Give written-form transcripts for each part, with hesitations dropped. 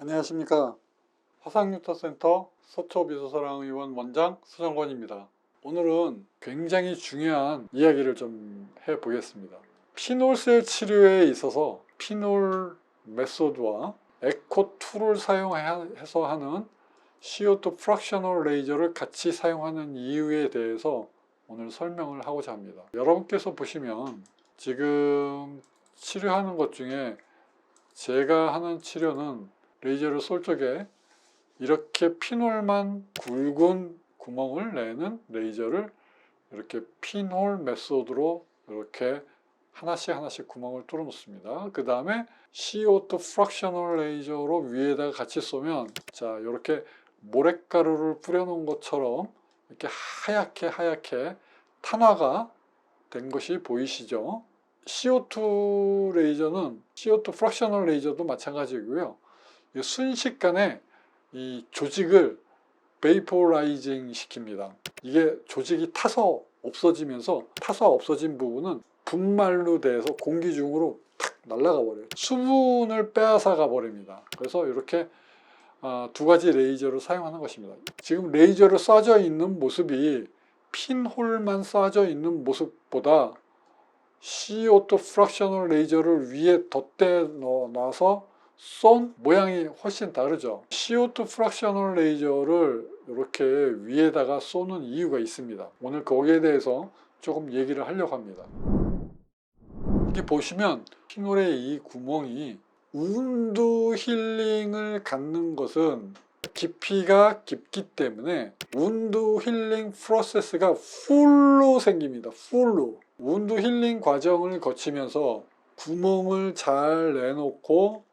안녕하십니까. 화상유터센터 서초미소사랑 의원 원장 수정권입니다. 오늘은 굉장히 중요한 이야기를 좀 해보겠습니다. 피놀셀 치료에 있어서 피놀 메소드와 에코2를 사용해서 하는 CO2 프랙셔널 레이저를 같이 사용하는 이유에 대해서 오늘 설명을 하고자 합니다. 여러분께서 보시면 지금 치료하는 것 중에 제가 하는 치료는 레이저를 쏠 적에 이렇게 피놀만 굵은 구멍을 내는 레이저를 이렇게 피놀 메소드로 이렇게 하나씩 구멍을 뚫어 놓습니다. 그 다음에 CO2 프랙셔널 레이저로 위에다가 같이 쏘면 자 이렇게 모래가루를 뿌려 놓은 것처럼 이렇게 하얗게 탄화가 된 것이 보이시죠? CO2 레이저는 CO2 프랙셔널 레이저도 마찬가지고요. 순식간에 이 조직을 베이포라이징 시킵니다. 이게 조직이 타서 없어지면서 타서 없어진 부분은 분말로 돼서 공기 중으로 탁 날아가 버려요. 수분을 빼앗아가 버립니다. 그래서 이렇게 두 가지 레이저를 사용하는 것입니다. 지금 레이저를 쏴져 있는 모습이 핀홀만 쏴져 있는 모습보다 CO2 프랙셔널 레이저를 위에 덧대 놔서 쏜 모양이 훨씬 다르죠. CO2 프랙셔널 레이저를 이렇게 위에다가 쏘는 이유가 있습니다. 오늘 거기에 대해서 조금 얘기를 하려고 합니다. 이렇게 보시면 피놀의 이 구멍이 운드 힐링을 갖는 것은 깊이가 깊기 때문에 운드 힐링 프로세스가 풀로 생깁니다. 풀로. 운드 힐링 과정을 거치면서 구멍을 잘 내놓고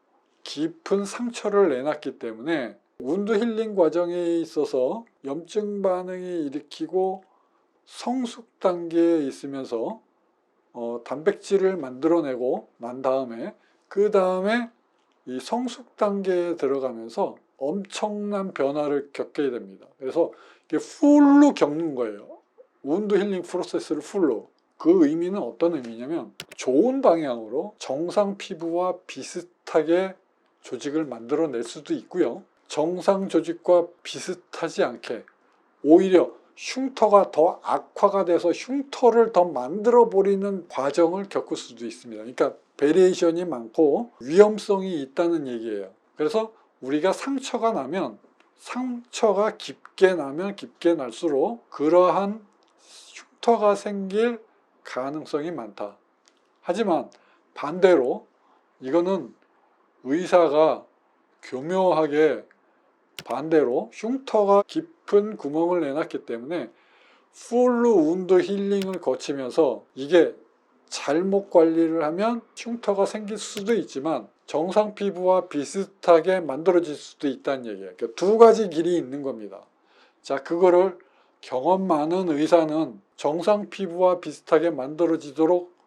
깊은 상처를 내놨기 때문에 운드 힐링 과정에 있어서 염증 반응이 일으키고 성숙 단계에 있으면서 단백질을 만들어내고 난 다음에 그 다음에 이 성숙 단계에 들어가면서 엄청난 변화를 겪게 됩니다. 그래서 이게 풀로 겪는 거예요. 운드 힐링 프로세스를 풀로. 그 의미는 어떤 의미냐면 좋은 방향으로 정상 피부와 비슷하게 조직을 만들어낼 수도 있고요. 정상 조직과 비슷하지 않게 오히려 흉터가 더 악화가 돼서 흉터를 더 만들어 버리는 과정을 겪을 수도 있습니다. 그러니까 베리에이션이 많고 위험성이 있다는 얘기예요. 그래서 우리가 상처가 나면 상처가 깊게 나면 깊게 날수록 그러한 흉터가 생길 가능성이 많다. 하지만 반대로 이거는 의사가 교묘하게 반대로 흉터가 깊은 구멍을 내놨기 때문에 풀로 운드 힐링을 거치면서 이게 잘못 관리를 하면 흉터가 생길 수도 있지만 정상 피부와 비슷하게 만들어질 수도 있다는 얘기예요. 그러니까 두 가지 길이 있는 겁니다. 자, 그거를 경험 많은 의사는 정상 피부와 비슷하게 만들어지도록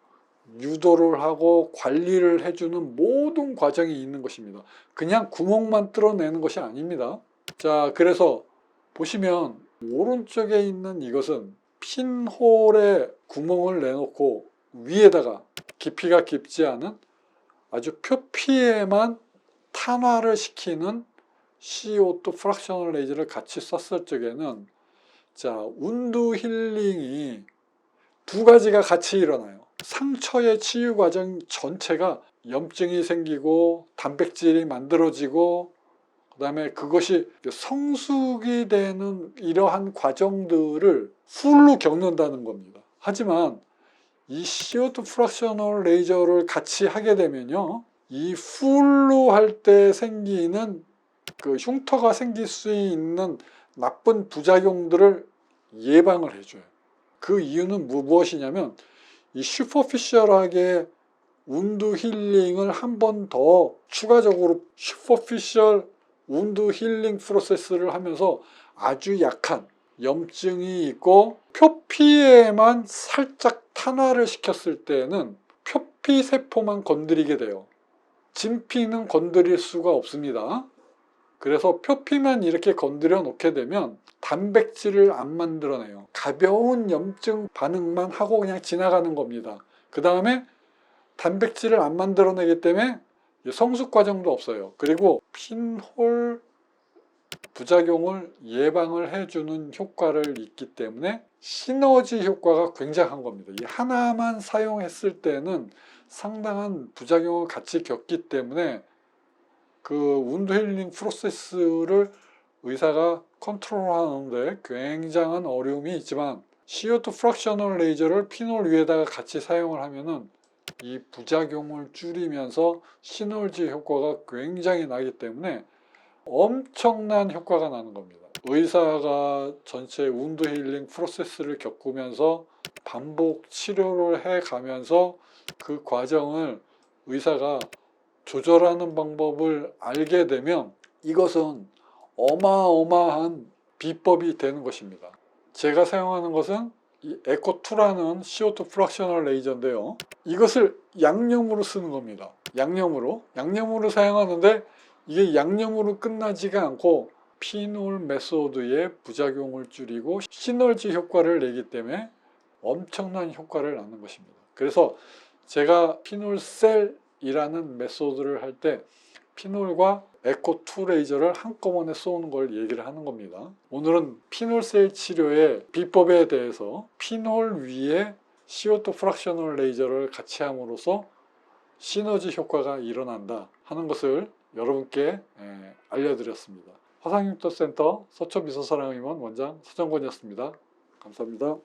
유도를 하고 관리를 해주는 모든 과정이 있는 것입니다. 그냥 구멍만 뚫어내는 것이 아닙니다. 자, 그래서 보시면 오른쪽에 있는 이것은 핀홀에 구멍을 내놓고 위에다가 깊이가 깊지 않은 아주 표피에만 탄화를 시키는 CO2 프랙셔널 레이저를 같이 썼을 적에는 자, 운드 힐링이 두 가지가 같이 일어나요. 상처의 치유 과정 전체가 염증이 생기고 단백질이 만들어지고 그 다음에 그것이 성숙이 되는 이러한 과정들을 풀로 겪는다는 겁니다. 하지만 이 CO2 프랙셔널 레이저를 같이 하게 되면요, 이 풀로 할 때 생기는 그 흉터가 생길 수 있는 나쁜 부작용들을 예방을 해줘요. 그 이유는 무엇이냐면 이 슈퍼피셜하게 운드 힐링을 한 번 더 추가적으로 슈퍼피셜 운드 힐링 프로세스를 하면서 아주 약한 염증이 있고 표피에만 살짝 탄화를 시켰을 때는 표피 세포만 건드리게 돼요. 진피는 건드릴 수가 없습니다. 그래서 표피만 이렇게 건드려 놓게 되면 단백질을 안 만들어내요. 가벼운 염증 반응만 하고 그냥 지나가는 겁니다. 그 다음에 단백질을 안 만들어내기 때문에 성숙 과정도 없어요. 그리고 핀홀 부작용을 예방을 해주는 효과를 있기 때문에 시너지 효과가 굉장한 겁니다. 이 하나만 사용했을 때는 상당한 부작용을 같이 겪기 때문에 그 운드 힐링 프로세스를 의사가 컨트롤하는데 굉장한 어려움이 있지만 CO2 프랙셔널 레이저를 피놀 위에다가 같이 사용을 하면은 이 부작용을 줄이면서 시너지 효과가 굉장히 나기 때문에 엄청난 효과가 나는 겁니다. 의사가 전체 운드 힐링 프로세스를 겪으면서 반복 치료를 해 가면서 그 과정을 의사가 조절하는 방법을 알게 되면 이것은 어마어마한 비법이 되는 것입니다. 제가 사용하는 것은 이 에코2라는 CO2 프랙셔널 레이저인데요. 이것을 양념으로 쓰는 겁니다. 양념으로 사용하는데 이게 양념으로 끝나지가 않고 피놀 메소드의 부작용을 줄이고 시너지 효과를 내기 때문에 엄청난 효과를 낳는 것입니다. 그래서 제가 피놀셀이라는 메소드를 할 때 피놀과 에코2 레이저를 한꺼번에 쏘는 걸 얘기를 하는 겁니다. 오늘은 피놀셀 치료의 비법에 대해서 피놀 위에 CO2 프랙셔널 레이저를 같이 함으로써 시너지 효과가 일어난다 하는 것을 여러분께 알려드렸습니다. 화상흉터센터 서초미소사랑의원 원장 서정권이었습니다. 감사합니다.